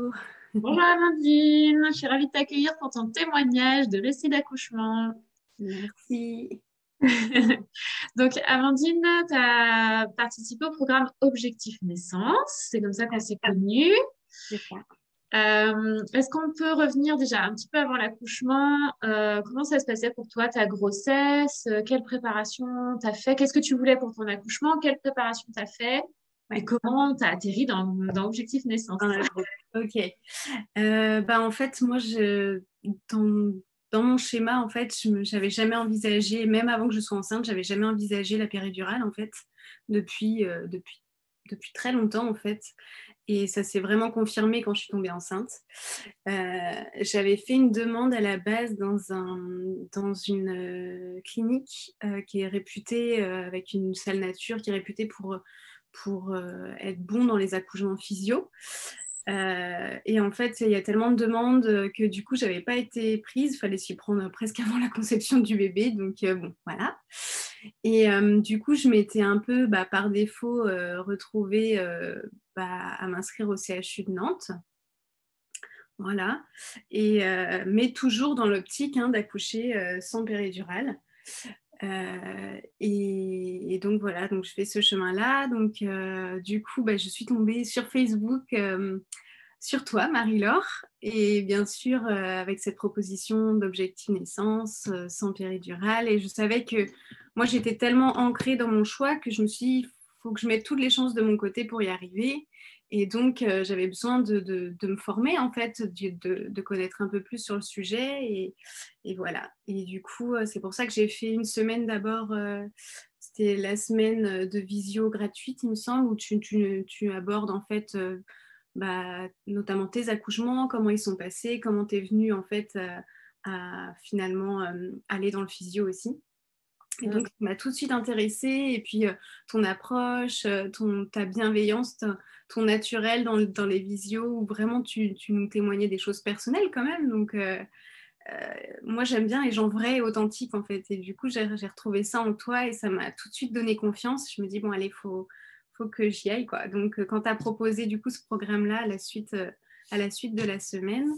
Hello. Bonjour Amandine, je suis ravie de t'accueillir pour ton témoignage de récit d'accouchement. Merci. Donc Amandine, tu as participé au programme Objectif Naissance, c'est comme ça qu'on s'est connus. C'est ça. Est-ce qu'on peut revenir déjà un petit peu avant l'accouchement? Comment ça se passait pour toi, ta grossesse? Quelle préparation t'as fait? Qu'est-ce que tu voulais pour ton accouchement? Quelle préparation t'as fait? Et Ouais. comment t'as atterri dans Objectif Naissance? Dans la groupe. Ok. En fait, moi, dans mon schéma, en fait, j'avais jamais envisagé, même avant que je sois enceinte, j'avais jamais envisagé la péridurale, en fait, depuis très longtemps, en fait. Et ça s'est vraiment confirmé quand je suis tombée enceinte. J'avais fait une demande à la base dans une clinique qui est réputée, avec une salle nature, qui est réputée pour être bon dans les accouchements physio. Et en fait, il y a tellement de demandes que du coup, j'avais pas été prise. Il fallait s'y prendre presque avant la conception du bébé. Donc, bon, voilà. Et du coup, je m'étais un peu, par défaut, retrouvée à m'inscrire au CHU de Nantes. Voilà. Mais toujours dans l'optique d'accoucher sans péridurale. Et donc voilà, donc je fais ce chemin-là. Donc du coup, je suis tombée sur Facebook sur toi, Marie-Laure, et bien sûr avec cette proposition d'objectif naissance sans péridurale. Et je savais que moi, j'étais tellement ancrée dans mon choix que je me suis dit, il faut que je mette toutes les chances de mon côté pour y arriver. Et donc, j'avais besoin de me former, en fait, de connaître un peu plus sur le sujet. Et voilà. Et du coup, c'est pour ça que j'ai fait une semaine d'abord. C'était la semaine de visio gratuite, il me semble, où tu abordes, en fait, notamment tes accouchements, comment ils sont passés, comment tu es venue, en fait, à finalement aller dans le physio aussi. Et donc, ça m'a tout de suite intéressée. Et puis, ton approche, ta bienveillance, ton naturel dans les visios, où vraiment tu nous témoignais des choses personnelles quand même. Donc, moi, j'aime bien les gens vrais et authentiques, en fait. Et du coup, j'ai retrouvé ça en toi et ça m'a tout de suite donné confiance. Je me dis, bon, allez, faut que j'y aille, quoi. Donc, quand tu as proposé, du coup, ce programme-là à la suite de la semaine,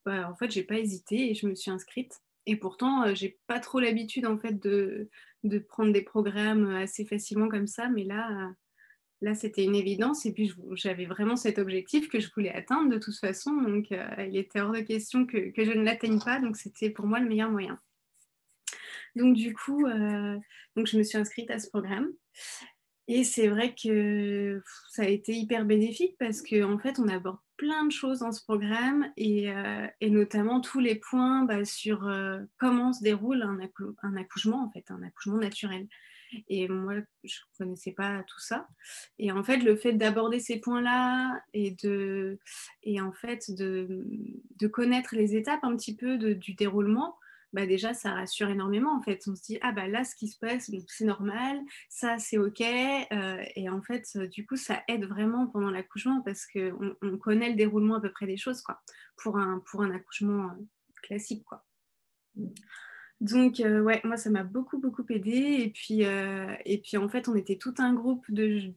en fait, j'ai pas hésité et je me suis inscrite. Et pourtant, j'ai pas trop l'habitude, en fait, de prendre des programmes assez facilement comme ça. Mais là, c'était une évidence. Et puis, j'avais vraiment cet objectif que je voulais atteindre de toute façon. Donc, il était hors de question que je ne l'atteigne pas. Donc, c'était pour moi le meilleur moyen. Donc, du coup, je me suis inscrite à ce programme. Et c'est vrai que ça a été hyper bénéfique parce qu'en fait, on aborde plein de choses dans ce programme et notamment tous les points sur comment se déroule un accouchement, en fait, un accouchement naturel. Et moi, je ne connaissais pas tout ça. Et en fait, le fait d'aborder ces points-là et en fait de connaître les étapes un petit peu du déroulement, déjà, ça rassure énormément. En fait, on se dit, ah là, ce qui se passe, c'est normal, ça, c'est OK. Et en fait, du coup, ça aide vraiment pendant l'accouchement parce qu'on connaît le déroulement à peu près des choses, quoi, pour un accouchement classique, quoi. Donc, ouais, moi, ça m'a beaucoup, beaucoup aidé. Et puis, en fait, on était tout un groupe de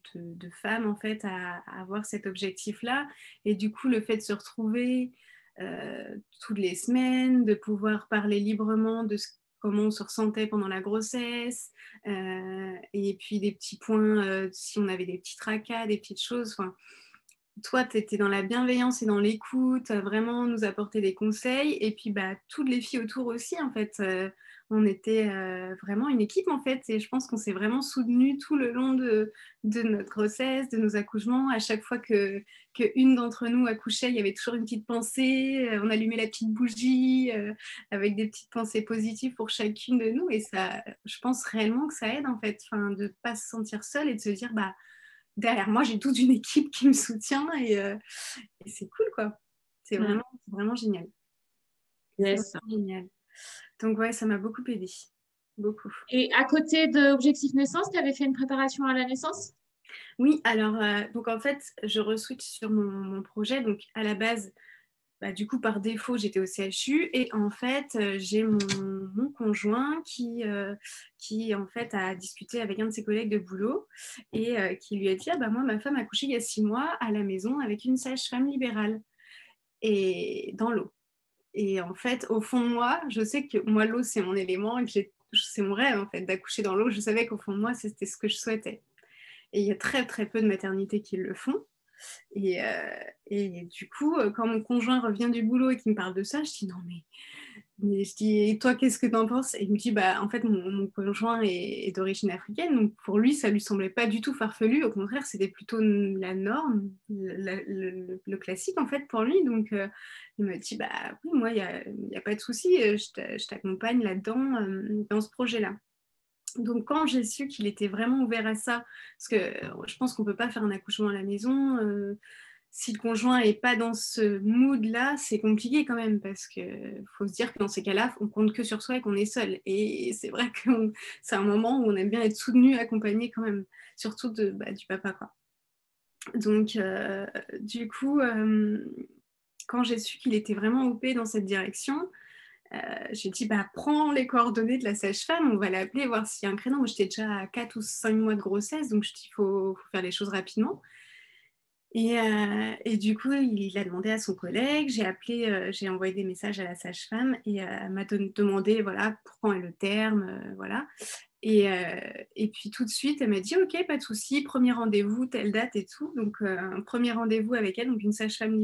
femmes, en fait, à avoir cet objectif-là. Et du coup, le fait de se retrouver toutes les semaines, de pouvoir parler librement comment on se ressentait pendant la grossesse, et puis des petits points, si on avait des petits tracas, des petites choses. Enfin, toi, tu étais dans la bienveillance et dans l'écoute, vraiment nous apporter des conseils. Et puis, toutes les filles autour aussi, en fait. On était vraiment une équipe, en fait. Et je pense qu'on s'est vraiment soutenues tout le long de notre grossesse, de nos accouchements. À chaque fois qu'une d'entre nous accouchait, il y avait toujours une petite pensée. On allumait la petite bougie avec des petites pensées positives pour chacune de nous. Et ça, je pense réellement que ça aide, en fait, de ne pas se sentir seule et de se dire, derrière moi, j'ai toute une équipe qui me soutient et c'est cool, quoi. C'est vraiment génial. C'est Yes. vraiment génial. Donc, ouais, ça m'a beaucoup aidé. Beaucoup. Et à côté de Objectif Naissance, tu avais fait une préparation à la naissance? Oui, alors, donc en fait, je re-switch sur mon projet. Donc, à la base, du coup, par défaut, j'étais au CHU et en fait, j'ai mon conjoint qui, en fait, a discuté avec un de ses collègues de boulot et qui lui a dit, ah moi, ma femme a accouché il y a 6 mois à la maison avec une sage-femme libérale. et dans l'eau. Et en fait, au fond de moi, je sais que moi, l'eau, c'est mon élément et que c'est mon rêve, en fait, d'accoucher dans l'eau. Je savais qu'au fond de moi, c'était ce que je souhaitais. Et il y a très, très peu de maternités qui le font. Et, et du coup, quand mon conjoint revient du boulot et qu'il me parle de ça, je dis non, mais je dis, et toi, qu'est-ce que t'en penses? Et il me dit, bah, en fait, mon conjoint est d'origine africaine, donc pour lui, ça lui semblait pas du tout farfelu. Au contraire, c'était plutôt la norme, le classique, en fait, pour lui. Donc, il m'a dit, bah oui, moi, y a pas de souci, je t'accompagne là-dedans, dans ce projet-là. Donc, quand j'ai su qu'il était vraiment ouvert à ça, parce que je pense qu'on peut pas faire un accouchement à la maison, si le conjoint n'est pas dans ce mood-là, c'est compliqué quand même, parce qu'il faut se dire que dans ces cas-là, on compte que sur soi et qu'on est seul. Et c'est vrai que c'est un moment où on aime bien être soutenu, accompagné quand même, surtout du papa, quoi. Donc, du coup, quand j'ai su qu'il était vraiment OP dans cette direction, j'ai dit, bah, prends les coordonnées de la sage-femme, on va l'appeler, voir s'il y a un créneau. Moi, j'étais déjà à 4 ou 5 mois de grossesse, donc je dis, il faut faire les choses rapidement. Et du coup, il a demandé à son collègue, j'ai envoyé des messages à la sage-femme et elle m'a demandé voilà, pour quand est le terme, voilà. Et puis tout de suite, elle m'a dit ok, pas de souci, premier rendez-vous, telle date et tout. Donc un premier rendez-vous avec elle, donc une sage-femme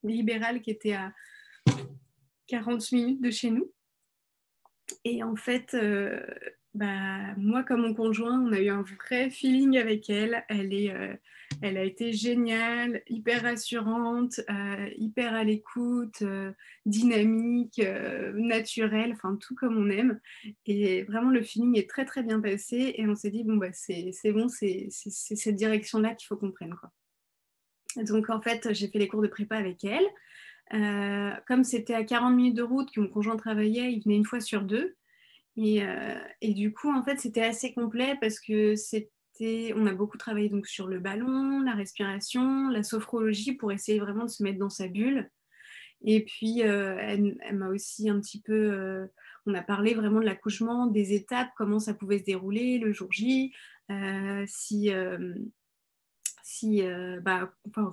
libérale qui était à 40 minutes de chez nous. Et en fait, moi comme mon conjoint, on a eu un vrai feeling avec elle. Elle a été géniale, hyper rassurante, hyper à l'écoute, dynamique, naturelle, enfin tout comme on aime. Et vraiment, le feeling est très très bien passé. Et on s'est dit, bon, bah, c'est bon, c'est cette direction-là qu'il faut qu'on prenne, quoi. Donc en fait, j'ai fait les cours de prépa avec elle. Comme c'était à 40 minutes de route que mon conjoint travaillait, il venait une fois sur deux. Et du coup, en fait, c'était assez complet parce que on a beaucoup travaillé donc sur le ballon, la respiration, la sophrologie pour essayer vraiment de se mettre dans sa bulle. Et puis, elle m'a aussi un petit peu, on a parlé vraiment de l'accouchement, des étapes, comment ça pouvait se dérouler le jour J, enfin,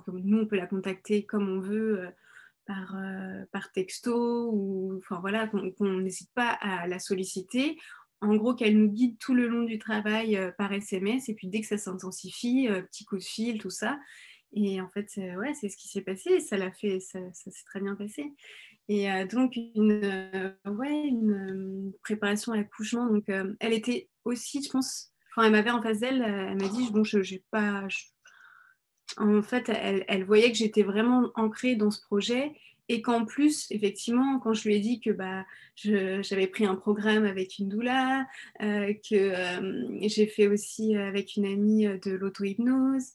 comme nous, on peut la contacter comme on veut. Par texto ou enfin voilà qu'on n'hésite pas à la solliciter, en gros qu'elle nous guide tout le long du travail par SMS et puis dès que ça s'intensifie, petit coup de fil, tout ça. Et en fait ouais, c'est ce qui s'est passé, ça s'est très bien passé. Et donc une préparation à l'accouchement, donc elle était aussi, je pense, quand elle m'avait en face d'elle, elle m'a dit bon, j'ai pas en fait, elle voyait que j'étais vraiment ancrée dans ce projet et qu'en plus, effectivement, quand je lui ai dit que j'avais pris un programme avec une doula, que j'ai fait aussi avec une amie de l'auto-hypnose,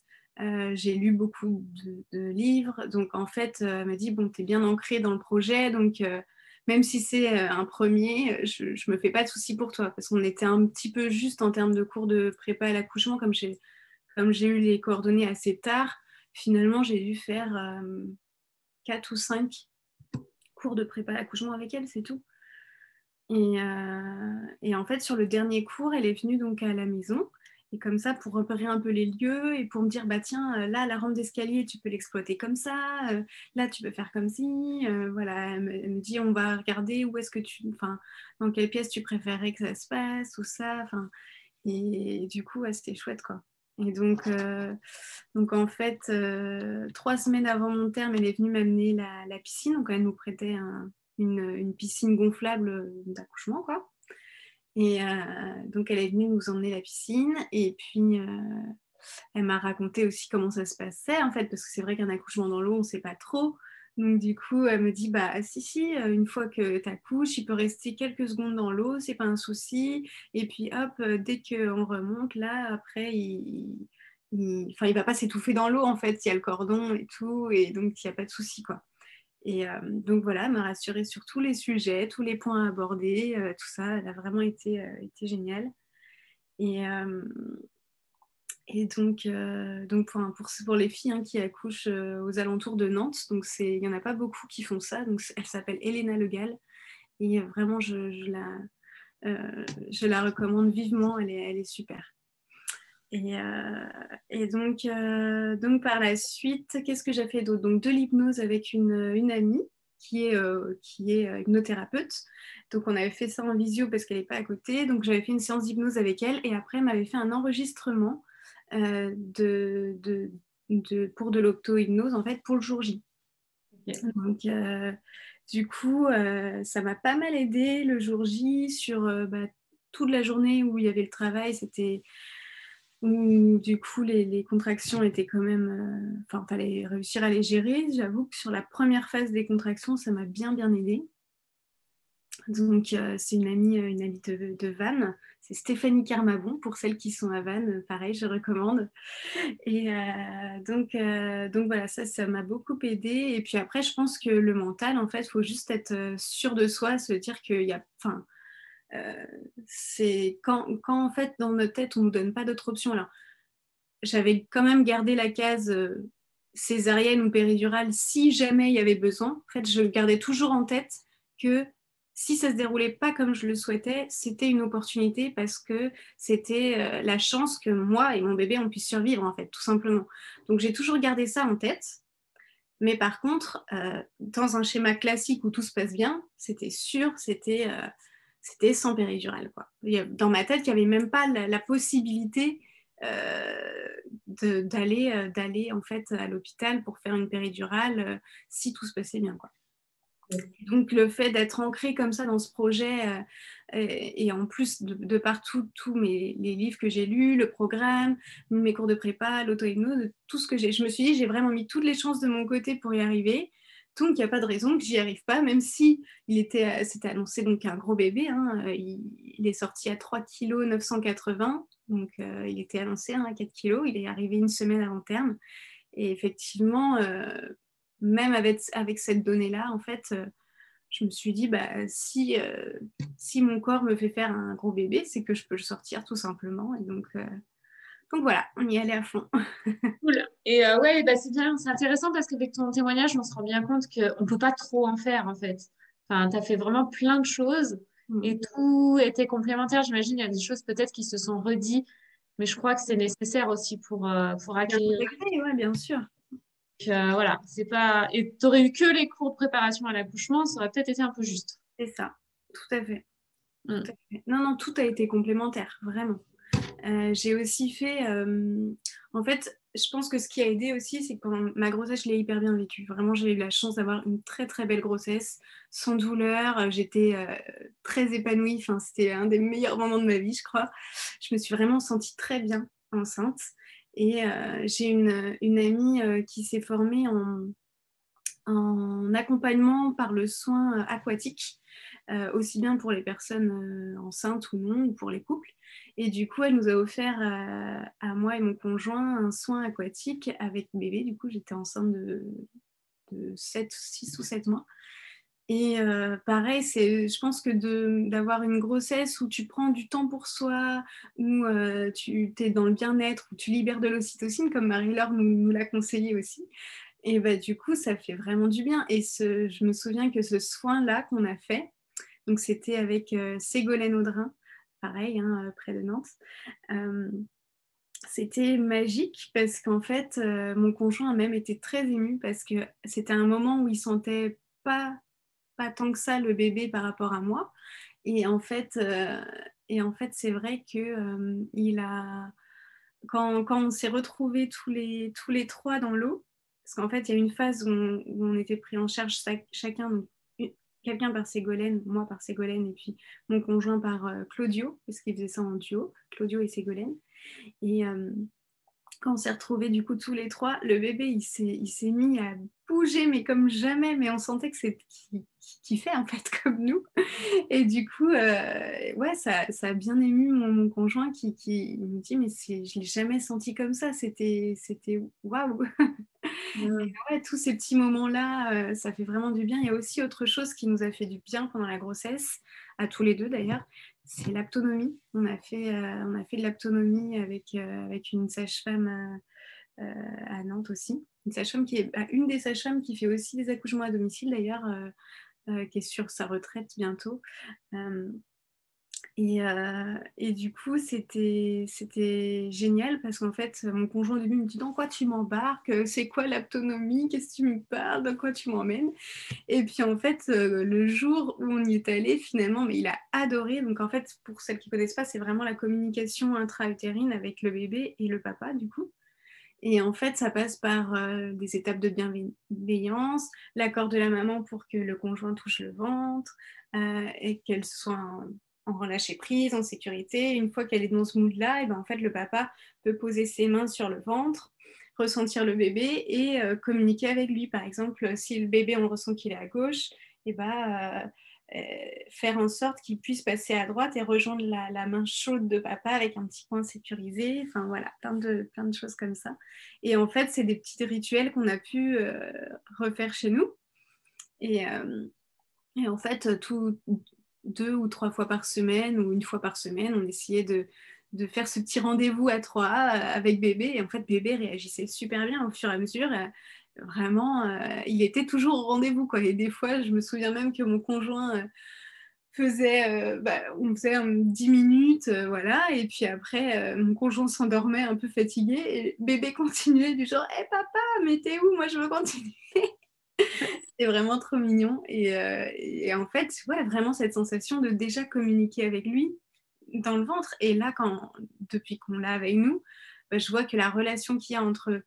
j'ai lu beaucoup de livres. Donc, en fait, elle m'a dit, bon, t'es bien ancrée dans le projet, donc même si c'est un premier, je me fais pas de soucis pour toi, parce qu'on était un petit peu juste en termes de cours de prépa à l'accouchement, comme j'ai eu les coordonnées assez tard, finalement, j'ai dû faire 4 ou 5 cours de prépa à l'accouchement avec elle, c'est tout. Et en fait, sur le dernier cours, elle est venue donc à la maison. Et comme ça, pour repérer un peu les lieux et pour me dire, bah tiens, là, la rampe d'escalier, tu peux l'exploiter comme ça. Là, tu peux faire comme ci. Voilà, elle me dit, on va regarder où est-ce que enfin, dans quelle pièce tu préférerais que ça se passe, ou ça. Enfin, et du coup, ouais, c'était chouette, quoi. Et donc en fait, 3 semaines avant mon terme, elle est venue m'amener la piscine. Donc elle nous prêtait une piscine gonflable d'accouchement, quoi. Et donc elle est venue nous emmener la piscine. Et puis elle m'a raconté aussi comment ça se passait, en fait, parce que c'est vrai qu'un accouchement dans l'eau, on ne sait pas trop. Donc du coup, elle me dit, bah si, une fois que tu accouches, il peut rester quelques secondes dans l'eau, c'est pas un souci. Et puis hop, dès qu'on remonte, là, après, enfin, il va pas s'étouffer dans l'eau, en fait, il y a le cordon et tout, et donc il n'y a pas de souci, quoi. Et donc voilà, elle m'a rassurée sur tous les sujets, tous les points abordés, tout ça, elle a vraiment été géniale. Et, donc pour les filles hein, qui accouchent aux alentours de Nantes, donc il n'y en a pas beaucoup qui font ça. Donc elle s'appelle Elena Le Gall et vraiment je la recommande vivement, elle est super. Donc par la suite, qu'est-ce que j'ai fait d'autre? Donc de l'hypnose avec une amie qui est hypnothérapeute. Donc on avait fait ça en visio parce qu'elle n'est pas à côté. Donc j'avais fait une séance d'hypnose avec elle et après elle m'avait fait un enregistrement euh, de, de, pour de l'auto-hypnose en fait pour le jour J. Ok. Donc du coup ça m'a pas mal aidé le jour J sur toute la journée où il y avait le travail. C'était où du coup les contractions étaient quand même, enfin, fallait réussir à les gérer. J'avoue que sur la première phase des contractions, ça m'a bien bien aidé. Donc c'est une amie de Vannes, c'est Stéphanie Carmabon pour celles qui sont à Vannes, pareil, je recommande. Donc voilà, ça m'a beaucoup aidé. Et puis après, je pense que le mental, en fait, il faut juste être sûr de soi, se dire qu'il y a, enfin, euh, c'est quand en fait dans notre tête on nous donne pas d'autres options. Alors j'avais quand même gardé la case césarienne ou péridurale si jamais il y avait besoin. En fait, je gardais toujours en tête que si ça se déroulait pas comme je le souhaitais, c'était une opportunité parce que c'était la chance que moi et mon bébé on puisse survivre en fait, tout simplement. Donc j'ai toujours gardé ça en tête. Mais par contre, dans un schéma classique où tout se passe bien, c'était sûr, c'était sans péridurale, quoi. Dans ma tête, il n'y avait même pas la possibilité euh, d'aller en fait à l'hôpital pour faire une péridurale si tout se passait bien, quoi. Donc le fait d'être ancré comme ça dans ce projet et en plus de partout tous les livres que j'ai lus, le programme, mes cours de prépa, l'auto-hypnose, tout ce que je me suis dit, j'ai vraiment mis toutes les chances de mon côté pour y arriver. Donc il n'y a pas de raison que j'y arrive pas, même si c'était annoncé donc un gros bébé, hein, il est sorti à 3 kg 980, donc il était annoncé hein, à 4 kg, il est arrivé une semaine avant terme. Et effectivement, même avec cette donnée-là, en fait, je me suis dit, bah, si mon corps me fait faire un gros bébé, c'est que je peux le sortir tout simplement. Et donc voilà, on y allait à fond. Cool. Et ouais, bah, c'est bien, c'est intéressant parce qu'avec ton témoignage, on se rend bien compte qu'on ne peut pas trop en faire en fait. Enfin, tu as fait vraiment plein de choses et tout était complémentaire. J'imagine, il y a des choses peut-être qui se sont redites, mais je crois que c'est nécessaire aussi pour Bien acquérir. intégré, ouais, bien sûr. Donc, voilà, c'est pas. Et tu aurais eu que les cours de préparation à l'accouchement, ça aurait peut-être été un peu juste. C'est ça, tout à fait. Tout Mm. à fait. Non, non, tout a été complémentaire, vraiment. J'ai aussi fait, en fait, je pense que ce qui a aidé aussi, c'est que pendant ma grossesse, je l'ai hyper bien vécue. Vraiment, j'ai eu la chance d'avoir une très très belle grossesse, sans douleur. J'étais très épanouie. Enfin, c'était un des meilleurs moments de ma vie, je crois. Je me suis vraiment sentie très bien enceinte. Et j'ai une amie qui s'est formée en accompagnement par le soin aquatique, aussi bien pour les personnes enceintes ou non, ou pour les couples. Et du coup, elle nous a offert à moi et mon conjoint un soin aquatique avec bébé. Du coup, j'étais enceinte de 6 ou 7 mois. Et pareil, je pense que d'avoir une grossesse où tu prends du temps pour soi, où tu es dans le bien-être, où tu libères de l'ocytocine, comme Marie-Laure nous l'a conseillé aussi, et bah, du coup, ça fait vraiment du bien. Et je me souviens que ce soin-là qu'on a fait, donc c'était avec Ségolène Audrin, pareil, hein, près de Nantes, euh, c'était magique parce qu'en fait, mon conjoint a même été très ému parce que c'était un moment où il sentait pas tant que ça le bébé par rapport à moi. Et en fait, c'est vrai que quand on s'est retrouvés tous les trois dans l'eau, parce qu'en fait, il y a une phase où on était pris en charge chacun, donc, quelqu'un par Ségolène, moi par Ségolène, et puis mon conjoint par Claudio, parce qu'il faisait ça en duo, Claudio et Ségolène. Et quand on s'est retrouvés du coup tous les trois, le bébé il s'est mis à bouger mais comme jamais, mais on sentait que c'est qu'il fait en fait comme nous. Et du coup, ouais, ça a bien ému mon conjoint qui me dit mais je l'ai jamais senti comme ça, c'était waouh. Mm. Ouais, tous ces petits moments-là, ça fait vraiment du bien. Il y a aussi autre chose qui nous a fait du bien pendant la grossesse, à tous les deux d'ailleurs, c'est l'aptonomie. On a fait de l'aptonomie avec une sage-femme à Nantes aussi. Une sage-femme une des sages-femmes qui fait aussi des accouchements à domicile d'ailleurs, qui est sur sa retraite bientôt. Euh, Et du coup, c'était génial parce qu'en fait, mon conjoint au début me dit: «Dans quoi tu m'embarques? C'est quoi l'autonomie? Qu'est-ce que tu me parles? Dans quoi tu m'emmènes?» Et puis en fait, le jour où on y est allé, finalement, mais il a adoré. Donc en fait, pour celles qui ne connaissent pas, c'est vraiment la communication intra-utérine avec le bébé et le papa, du coup. Et en fait, ça passe par des étapes de bienveillance, l'accord de la maman pour que le conjoint touche le ventre et qu'elle soit en relâcher prise, en sécurité. Une fois qu'elle est dans ce mood-là, et ben, en fait, le papa peut poser ses mains sur le ventre, ressentir le bébé et communiquer avec lui. Par exemple, si le bébé, on ressent qu'il est à gauche, et ben, faire en sorte qu'il puisse passer à droite et rejoindre la main chaude de papa avec un petit coin sécurisé. Enfin voilà, plein de choses comme ça. Et en fait, c'est des petits rituels qu'on a pu refaire chez nous. Et, euh, et en fait, tout 2 ou 3 fois par semaine ou une fois par semaine, on essayait de faire ce petit rendez-vous à 3 avec bébé. Et en fait, bébé réagissait super bien au fur et à mesure. Vraiment, il était toujours au rendez-vous, quoi. Et des fois, je me souviens même que mon conjoint on faisait 10 minutes, voilà. Et puis après, mon conjoint s'endormait un peu fatigué et bébé continuait du genre: «Hé papa, mais t'es où? Moi, je veux continuer.» C'est vraiment trop mignon. Et en fait, ouais, vraiment cette sensation de déjà communiquer avec lui dans le ventre. Et là, depuis qu'on l'a avec nous, bah, je vois que la relation qu'il y a entre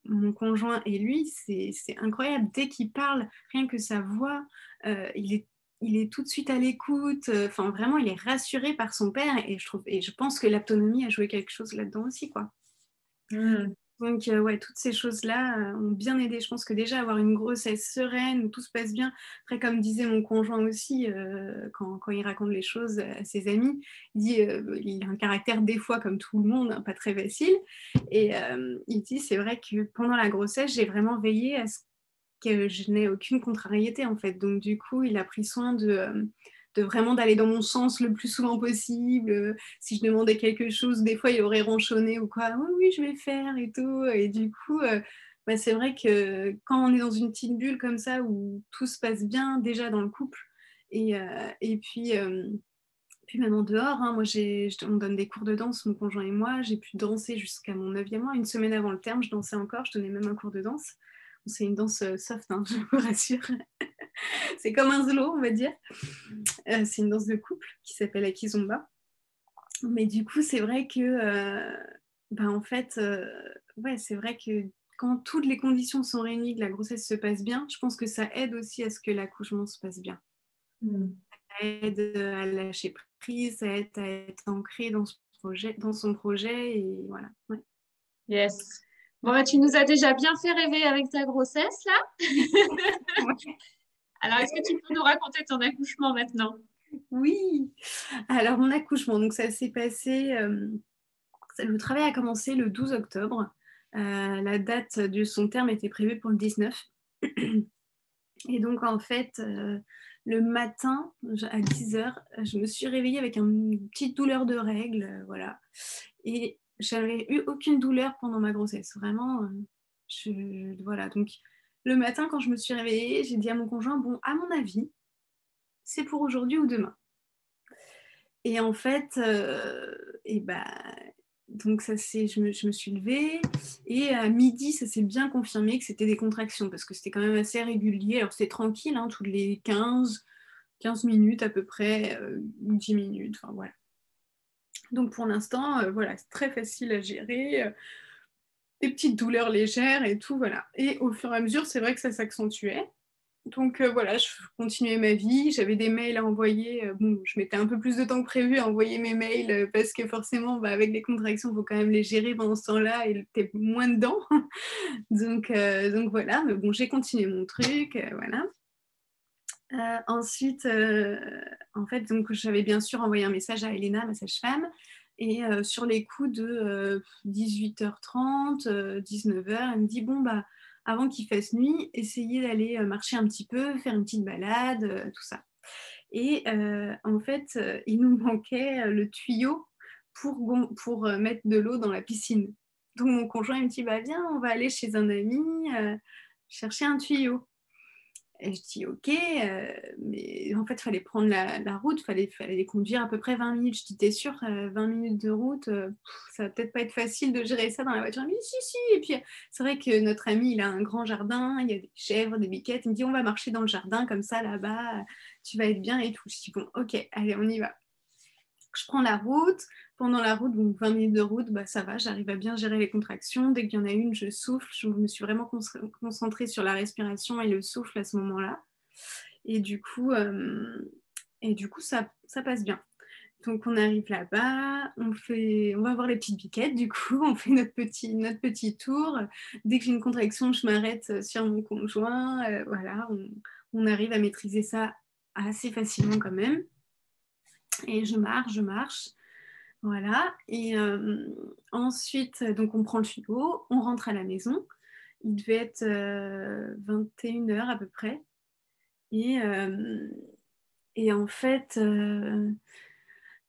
mon conjoint et lui, c'est incroyable. Dès qu'il parle, rien que sa voix, il est tout de suite à l'écoute. Enfin, vraiment, il est rassuré par son père. Et je pense que l'autonomie a joué quelque chose là-dedans aussi, quoi. Mm. Donc, ouais, toutes ces choses-là ont bien aidé. Je pense que déjà, avoir une grossesse sereine où tout se passe bien. Après, comme disait mon conjoint aussi, quand il raconte les choses à ses amis, il dit il a un caractère, des fois, comme tout le monde, hein, pas très facile. Et il dit, c'est vrai que pendant la grossesse, j'ai vraiment veillé à ce que je n'ai aucune contrariété, en fait. Donc, du coup, il a pris soin de vraiment d'aller dans mon sens le plus souvent possible. Si je demandais quelque chose, des fois, il aurait ronchonné ou quoi. Oui, oui, je vais faire et tout. Et du coup, bah, c'est vrai que quand on est dans une petite bulle comme ça où tout se passe bien déjà dans le couple, et puis même en dehors, hein, moi, on donne des cours de danse, mon conjoint et moi. J'ai pu danser jusqu'à mon 9e mois. Une semaine avant le terme, je dansais encore. Je donnais même un cours de danse. C'est une danse soft, hein, je vous rassure. C'est comme un slow, on va dire. C'est une danse de couple qui s'appelle Akizomba. Mais du coup, c'est vrai que, bah, en fait, ouais, c'est vrai que quand toutes les conditions sont réunies, que la grossesse se passe bien, je pense que ça aide aussi à ce que l'accouchement se passe bien. Mm. Ça aide à lâcher prise, ça aide à être ancré dans son projet, et voilà. Ouais. Yes. Bon, bah, tu nous as déjà bien fait rêver avec ta grossesse, là. Ouais. Alors, est-ce que tu peux nous raconter ton accouchement maintenant? Oui. Alors, mon accouchement, donc ça s'est passé. Le travail a commencé le 12 octobre. La date de son terme était prévue pour le 19. Et donc, en fait, le matin, à 10 heures, je me suis réveillée avec une petite douleur de règles, voilà. Et j'avais eu aucune douleur pendant ma grossesse. Vraiment, voilà. Donc, le matin, quand je me suis réveillée, j'ai dit à mon conjoint, bon, à mon avis, c'est pour aujourd'hui ou demain. Et en fait, et bah, donc je me suis levée, et à midi, ça s'est bien confirmé que c'était des contractions parce que c'était quand même assez régulier. Alors c'était tranquille, hein, toutes les 15 minutes à peu près, 10 minutes, enfin voilà. Donc pour l'instant, voilà, c'est très facile à gérer, des petites douleurs légères et tout, voilà. Et au fur et à mesure, c'est vrai que ça s'accentuait. Donc voilà, je continuais ma vie, j'avais des mails à envoyer. Bon, je mettais un peu plus de temps que prévu à envoyer mes mails parce que forcément, bah, avec les contractions, il faut quand même les gérer pendant ce temps-là et t'es moins dedans. Donc voilà, mais bon, j'ai continué mon truc, voilà. Ensuite, en fait, donc j'avais bien sûr envoyé un message à Elena, ma sage-femme, et sur les coups de 18h30, 19h, elle me dit, bon, bah, avant qu'il fasse nuit, essayez d'aller marcher un petit peu, faire une petite balade, tout ça. Et en fait, il nous manquait le tuyau pour mettre de l'eau dans la piscine. Donc mon conjoint il me dit, bah viens, on va aller chez un ami chercher un tuyau. Et je dis ok, mais en fait, il fallait prendre la route, fallait les conduire à peu près 20 minutes. Je dis t'es sûre, 20 minutes de route, ça va peut-être pas être facile de gérer ça dans la voiture. Mais si, si. Et puis, c'est vrai que notre ami, il a un grand jardin, il y a des chèvres, des biquettes. Il me dit on va marcher dans le jardin comme ça, là-bas, tu vas être bien et tout. Je dis bon, ok, allez, on y va. Je prends la route. Pendant la route, donc 20 minutes de route, bah, ça va, j'arrive à bien gérer les contractions. Dès qu'il y en a une, je souffle. Je me suis vraiment concentrée sur la respiration et le souffle à ce moment-là. Et du coup, ça passe bien. Donc on arrive là-bas, on va voir les petites biquettes, du coup, on fait notre petit tour. Dès que j'ai une contraction, je m'arrête sur mon conjoint. Voilà, on arrive à maîtriser ça assez facilement quand même. Et je marche. Voilà. Et ensuite, donc on prend le philo, on rentre à la maison. Il devait être 21 h à peu près. Et, euh, et en fait,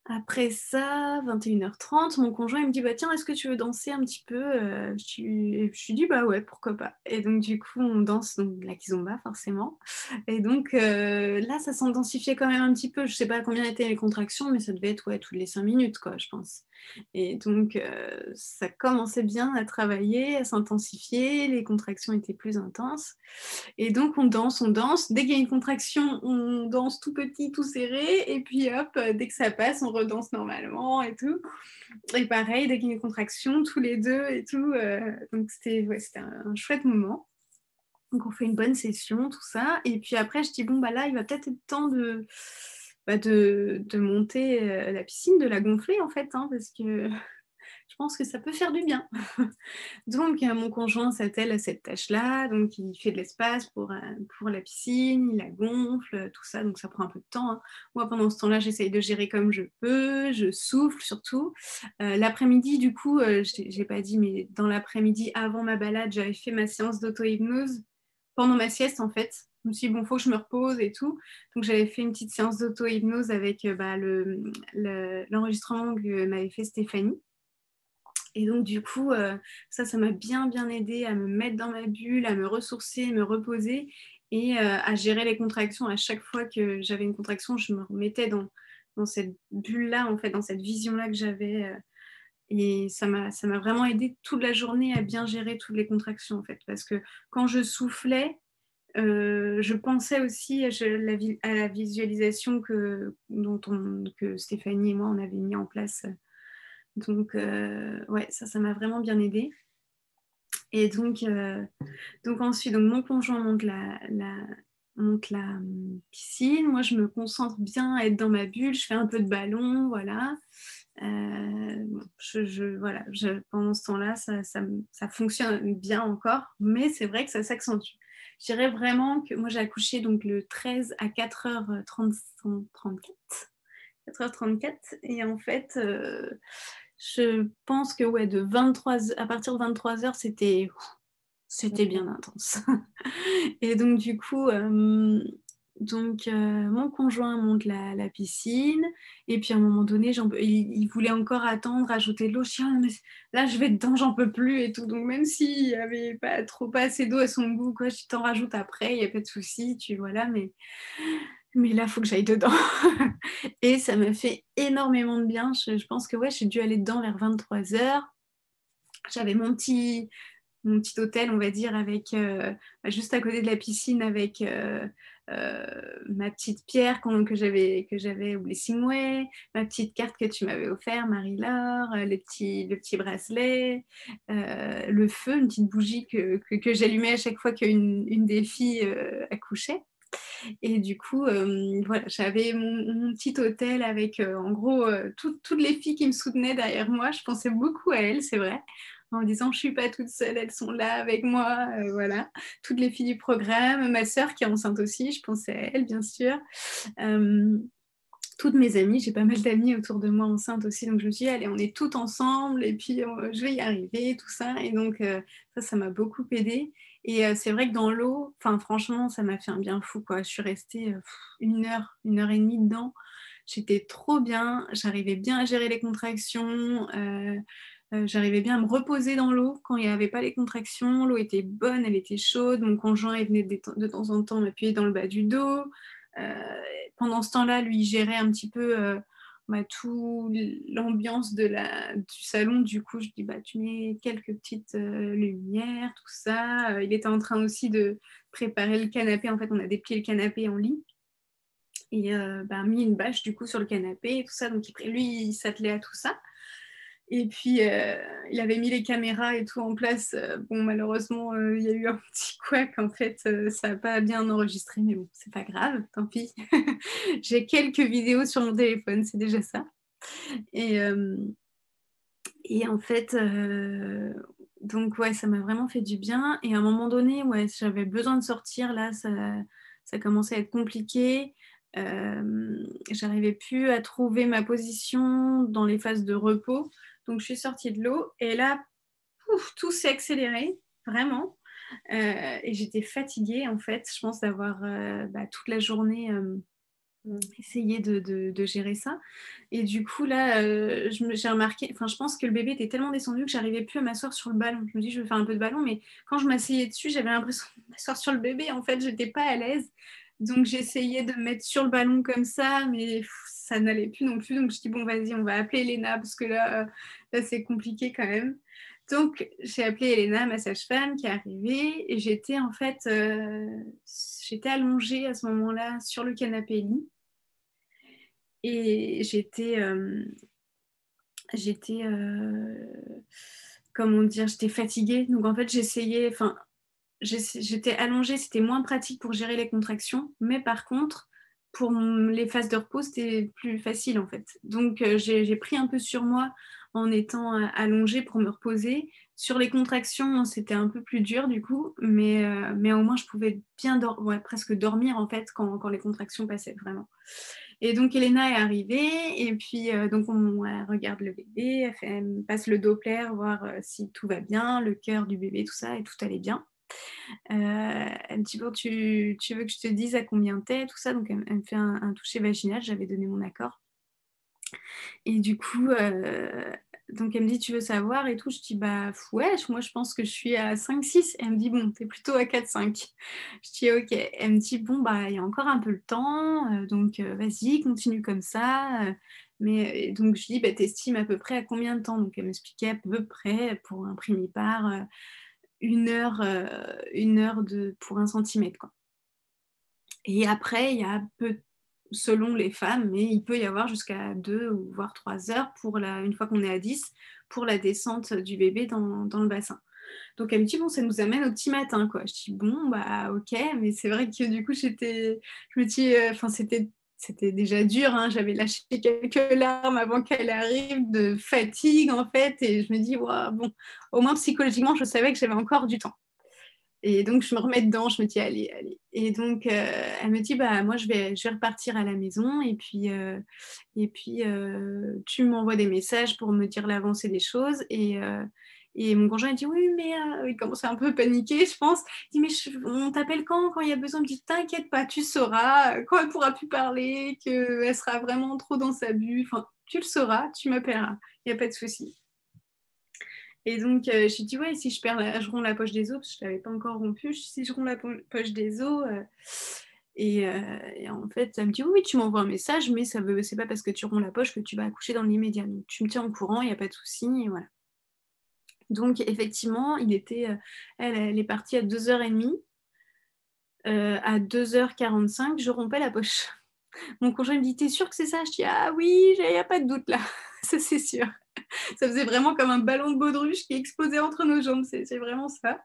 après ça, 21h30, mon conjoint il me dit bah tiens, est-ce que tu veux danser un petit peu je lui dis bah ouais, pourquoi pas. Et donc du coup, on danse donc la kizomba forcément. Et donc là, ça s'intensifiait quand même un petit peu. Je sais pas combien étaient les contractions, mais ça devait être ouais, toutes les 5 minutes quoi, je pense. Et donc ça commençait bien à travailler, à s'intensifier, les contractions étaient plus intenses. Et donc on danse, on danse. Dès qu'il y a une contraction, on danse tout petit, tout serré. Et puis hop, dès que ça passe, on redanse normalement et tout. Et pareil, dès qu'il y a une contraction, tous les deux et tout. Donc c'était ouais, un chouette moment. Donc on fait une bonne session, tout ça. Et puis après, je dis, bon, bah là, il va peut-être être temps de monter la piscine, de la gonfler en fait, hein, parce que je pense que ça peut faire du bien. Donc, mon conjoint s'attelle à cette tâche-là. Donc, il fait de l'espace pour la piscine, il la gonfle, tout ça. Donc, ça prend un peu de temps, hein. Moi, pendant ce temps-là, j'essaye de gérer comme je peux. Je souffle surtout. L'après-midi, du coup, je n'ai pas dit, mais dans l'après-midi, avant ma balade, j'avais fait ma séance d'auto-hypnose pendant ma sieste, en fait. Je me suis dit, bon, il faut que je me repose et tout. Donc, j'avais fait une petite séance d'auto-hypnose avec l'enregistrement que m'avait fait Stéphanie. Et donc, du coup, ça m'a bien, bien aidé à me mettre dans ma bulle, à me ressourcer, me reposer et à gérer les contractions. À chaque fois que j'avais une contraction, je me remettais dans cette bulle-là, en fait, dans cette vision-là que j'avais. Et ça m'a vraiment aidé toute la journée à bien gérer toutes les contractions, en fait. Parce que quand je soufflais, je pensais aussi à la visualisation que Stéphanie et moi, on avait mis en place. Donc, ouais, ça m'a vraiment bien aidé. Et donc ensuite, donc mon conjoint monte la piscine. Moi, je me concentre bien à être dans ma bulle. Je fais un peu de ballon, voilà. Voilà, pendant ce temps-là, ça fonctionne bien encore, mais c'est vrai que ça s'accentue. Je dirais vraiment que moi, j'ai accouché donc le 13 à 4h34. 4h34. Et en fait, je pense que ouais, à partir de 23h, c'était bien intense. Et donc, du coup, mon conjoint monte la piscine. Et puis, à un moment donné, il voulait encore attendre, ajouter de l'eau. Je dis, ah, mais là, je vais dedans, j'en peux plus et tout. Donc, même s'il n'y avait pas assez d'eau à son goût, quoi, je t'en rajoute après, il n'y a pas de souci, voilà. Mais là, il faut que j'aille dedans. Et ça me fait énormément de bien. Je pense que ouais, j'ai dû aller dedans vers 23h. J'avais mon petit hôtel, on va dire, avec juste à côté de la piscine, avec ma petite pierre que j'avais au Blessingway, ma petite carte que tu m'avais offert, Marie-Laure, le petit bracelet, le feu, une petite bougie que j'allumais à chaque fois qu'une des filles accouchait. Et du coup, voilà, j'avais mon petit hôtel avec en gros toutes les filles qui me soutenaient derrière moi. Je pensais beaucoup à elles, c'est vrai, en me disant je suis pas toute seule, elles sont là avec moi, voilà. Toutes les filles du programme, ma sœur qui est enceinte aussi, je pensais à elle bien sûr. Euh, Toutes mes amies, j'ai pas mal d'amies autour de moi enceintes aussi, donc je me suis dit allez, on est toutes ensemble et puis je vais y arriver, tout ça. Et donc ça m'a beaucoup aidé. Et c'est vrai que dans l'eau, enfin franchement, ça m'a fait un bien fou quoi. Je suis restée 1 heure et demie dedans. J'étais trop bien, j'arrivais bien à gérer les contractions. J'arrivais bien à me reposer dans l'eau quand il n'y avait pas les contractions. L'eau était bonne, elle était chaude. Mon conjoint, il venait de temps en temps m'appuyer dans le bas du dos. Pendant ce temps-là, lui, il gérait un petit peu tout l'ambiance du salon. Du coup, je dis, tu mets quelques petites lumières, tout ça. Il était en train aussi de préparer le canapé. En fait, on a déplié le canapé en lit. Et mis une bâche, du coup, sur le canapé et tout ça. Donc, lui, il s'attelait à tout ça. Et puis, il avait mis les caméras et tout en place. Malheureusement, il y a eu un petit couac. En fait, ça n'a pas bien enregistré, mais bon, c'est pas grave, tant pis. J'ai quelques vidéos sur mon téléphone, c'est déjà ça. Et, en fait, donc, ouais, ça m'a vraiment fait du bien. Et à un moment donné, ouais, j'avais besoin de sortir. Là, ça commençait à être compliqué. J'arrivais plus à trouver ma position dans les phases de repos. Donc, je suis sortie de l'eau et là, tout s'est accéléré, vraiment. Et j'étais fatiguée, en fait. Je pense d'avoir toute la journée essayé de gérer ça. Et du coup, là, j'ai remarqué, je pense que le bébé était tellement descendu que j'arrivais plus à m'asseoir sur le ballon. Je me dis, je vais faire un peu de ballon, mais quand je m'asseyais dessus, j'avais l'impression de m'asseoir sur le bébé. En fait, j'étais pas à l'aise. Donc, j'essayais de me mettre sur le ballon comme ça, mais ça n'allait plus non plus. Donc, je dis, bon, vas-y, on va appeler Elena, parce que là c'est compliqué quand même. Donc, j'ai appelé Elena, ma sage-femme, qui est arrivée. Et j'étais, en fait, j'étais allongée à ce moment-là sur le canapé lit. Et comment dire, j'étais fatiguée. Donc, en fait, j'étais allongée, c'était moins pratique pour gérer les contractions, mais par contre, pour les phases de repos, c'était plus facile en fait. Donc j'ai pris un peu sur moi en étant allongée pour me reposer. Sur les contractions, c'était un peu plus dur du coup, mais au moins je pouvais bien presque dormir en fait quand les contractions passaient vraiment. Et donc Elena est arrivée et puis donc elle regarde le bébé, elle me passe le Doppler, voir si tout va bien, le cœur du bébé, tout ça, et tout allait bien. Elle me dit, bon, tu veux que je te dise à combien t'es, tout ça. Donc, elle me fait un toucher vaginal. J'avais donné mon accord. Et du coup, donc elle me dit, tu veux savoir et tout. Je dis, ouais, moi, je pense que je suis à 5-6. Elle me dit, bon, t'es plutôt à 4-5. Je dis, ok. Elle me dit, bon, il y a encore un peu le temps. Donc, vas-y, continue comme ça. Mais donc, je dis, t'estimes à peu près à combien de temps? Donc, elle m'expliquait à peu près pour un primipare. 1 heure, pour 1 centimètre, quoi. Et après, il y a selon les femmes, mais il peut y avoir jusqu'à 2 ou voire 3 heures une fois qu'on est à 10, pour la descente du bébé dans le bassin. Donc elle me dit, bon, ça nous amène au petit matin, quoi. Je dis, bon, ok, mais c'est vrai que du coup, je me dis, c'était déjà dur, hein. J'avais lâché quelques larmes avant qu'elle arrive, de fatigue, en fait, et je me dis, wow, bon, au moins psychologiquement, je savais que j'avais encore du temps. Et donc, je me remets dedans, je me dis, allez, allez. Et donc, elle me dit, moi, je vais repartir à la maison. Et puis, tu m'envoies des messages pour me dire l'avancée des choses. Et mon conjoint, il dit, oui, mais il commence à un peu paniquer, je pense. Il dit, mais on t'appelle quand il y a besoin? Il me dit, t'inquiète pas, tu sauras. Quand elle pourra plus parler, qu'elle sera vraiment trop dans sa bulle. Enfin, tu le sauras, tu m'appelleras. Il n'y a pas de souci. Et donc, je lui dis, ouais, si je romps la poche des os, parce que je ne l'avais pas encore rompu, si je romps la poche des os, et en fait, elle me dit, oui, tu m'envoies un message, mais c'est pas parce que tu romps la poche que tu vas accoucher dans l'immédiat. Donc, tu me tiens au courant, il n'y a pas de souci, et voilà. Donc, effectivement, elle est partie à 2h30. À 2h45, je rompais la poche. Mon conjoint me dit, t'es sûr que c'est ça? Je dis, ah oui, il n'y a pas de doute là, ça c'est sûr. Ça faisait vraiment comme un ballon de baudruche qui explosait entre nos jambes, c'est vraiment ça.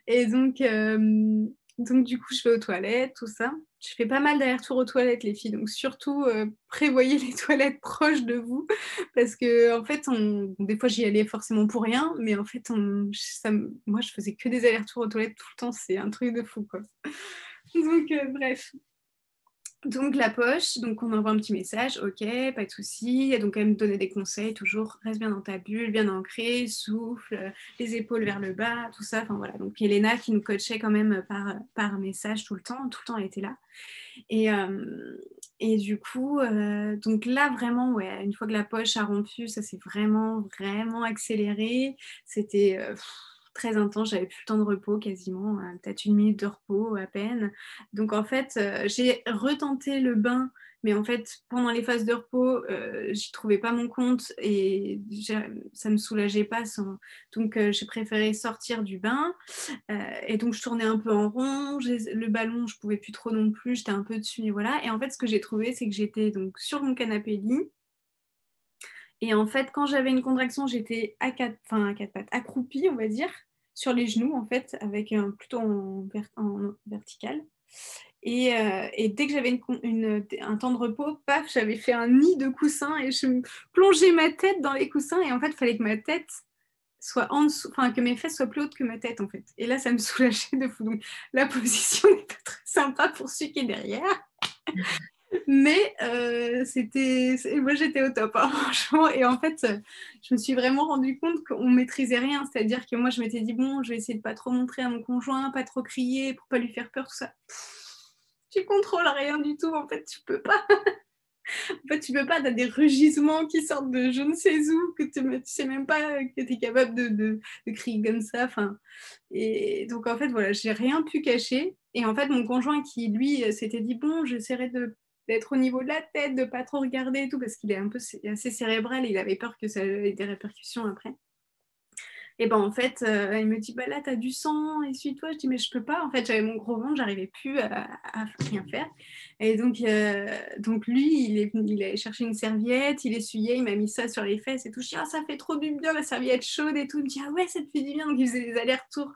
Et donc, du coup, je vais aux toilettes, tout ça. Je fais pas mal d'allers-retours aux toilettes, les filles, donc surtout prévoyez les toilettes proches de vous, parce que en fait, des fois j'y allais forcément pour rien, mais en fait, moi je faisais que des allers-retours aux toilettes tout le temps, c'est un truc de fou, quoi. Donc, bref. Donc la poche, donc on envoie un petit message, ok, pas de souci. Et donc elle me donnait des conseils, toujours reste bien dans ta bulle, bien ancré, souffle, les épaules vers le bas, tout ça. Enfin voilà. Donc Elena qui nous coachait quand même par message tout le temps elle était là. Et, et du coup, donc là vraiment, ouais, une fois que la poche a rompu, ça s'est vraiment accéléré. C'était très intense, j'avais plus le temps de repos quasiment, peut-être 1 minute de repos à peine. Donc en fait, j'ai retenté le bain, mais en fait, pendant les phases de repos, j'y trouvais pas mon compte et ça me soulageait pas. Donc j'ai préféré sortir du bain. Et donc je tournais un peu en rond, le ballon, je pouvais plus trop non plus, j'étais un peu dessus, et voilà. Et en fait, ce que j'ai trouvé, c'est que j'étais donc sur mon canapé lit. Et en fait, quand j'avais une contraction, j'étais à quatre pattes, accroupie, on va dire, sur les genoux, en fait, avec plutôt en vertical. Et dès que j'avais un temps de repos, paf, j'avais fait un nid de coussins et je me plongeais ma tête dans les coussins. Et en fait, il fallait que ma tête soit en dessous, enfin que mes fesses soient plus hautes que ma tête, en fait. Et là, ça me soulageait de fou. Donc, la position n'est pas très sympa pour celui qui est derrière. Mais moi j'étais au top, hein, franchement. Et en fait, je me suis vraiment rendu compte qu'on maîtrisait rien. C'est-à-dire que moi, je m'étais dit, bon, je vais essayer de pas trop montrer à mon conjoint, pas trop crier pour pas lui faire peur, tout ça. Tu contrôles rien du tout, en fait, tu peux pas. En fait, tu peux pas, t'as des rugissements qui sortent de je ne sais où, que tu sais même pas que tu es capable de crier comme ça. Enfin, et donc, en fait, voilà, j'ai rien pu cacher. Et en fait, mon conjoint qui, lui, s'était dit, bon, j'essaierai d'être au niveau de la tête, de pas trop regarder et tout, parce qu'il est un peu assez cérébral et il avait peur que ça ait des répercussions après. Et ben en fait, il me dit bah là t'as du sang, essuie-toi. Je dis mais je peux pas. En fait, j'avais mon gros ventre, j'arrivais plus à rien faire. Et donc lui, il allait chercher une serviette, il essuyait, il m'a mis ça sur les fesses et tout. Je dis ah ça fait trop du bien la serviette chaude et tout. Il me dit ah ouais ça te fait du bien. Donc il faisait des allers-retours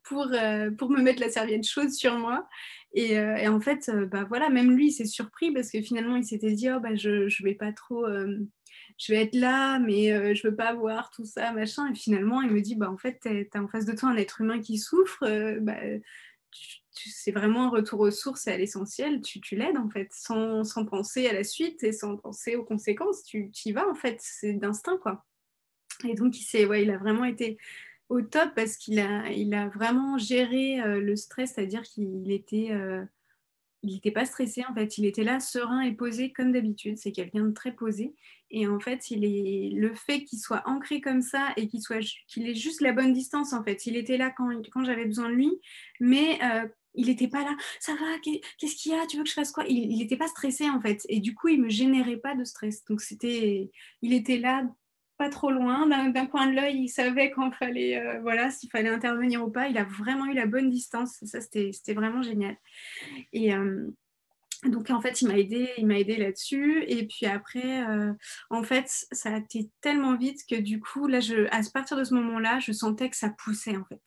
pour me mettre la serviette chaude sur moi. Et en fait, bah voilà, même lui, il s'est surpris parce que finalement, il s'était dit, oh, bah, je vais pas trop, je vais être là, mais je veux pas voir tout ça, machin. Et finalement, il me dit, bah, en fait, t'as en face de toi un être humain qui souffre, bah, c'est vraiment un retour aux sources et à l'essentiel. Tu l'aides, en fait, sans penser à la suite et sans penser aux conséquences. Tu y vas, en fait, c'est d'instinct, quoi. Et donc, il a vraiment été au top parce il a vraiment géré le stress, c'est-à-dire qu'il était, il n'était pas stressé en fait, il était là serein et posé comme d'habitude. C'est quelqu'un de très posé. Et en fait, le fait qu'il soit ancré comme ça et qu'il ait juste la bonne distance en fait. Il était là quand j'avais besoin de lui, mais il n'était pas là. Ça va, qu'est-ce qu'il y a? Tu veux que je fasse quoi? Il n'était pas stressé en fait. Et du coup, il me générait pas de stress. Donc il était là pas trop loin, d'un coin de l'œil, il savait quand fallait, voilà, s'il fallait intervenir ou pas. Il a vraiment eu la bonne distance. Ça, c'était vraiment génial. Et donc en fait, il m'a aidé là-dessus. Et puis après, en fait, ça a été tellement vite que du coup, là, à partir de ce moment-là, je sentais que ça poussait en fait.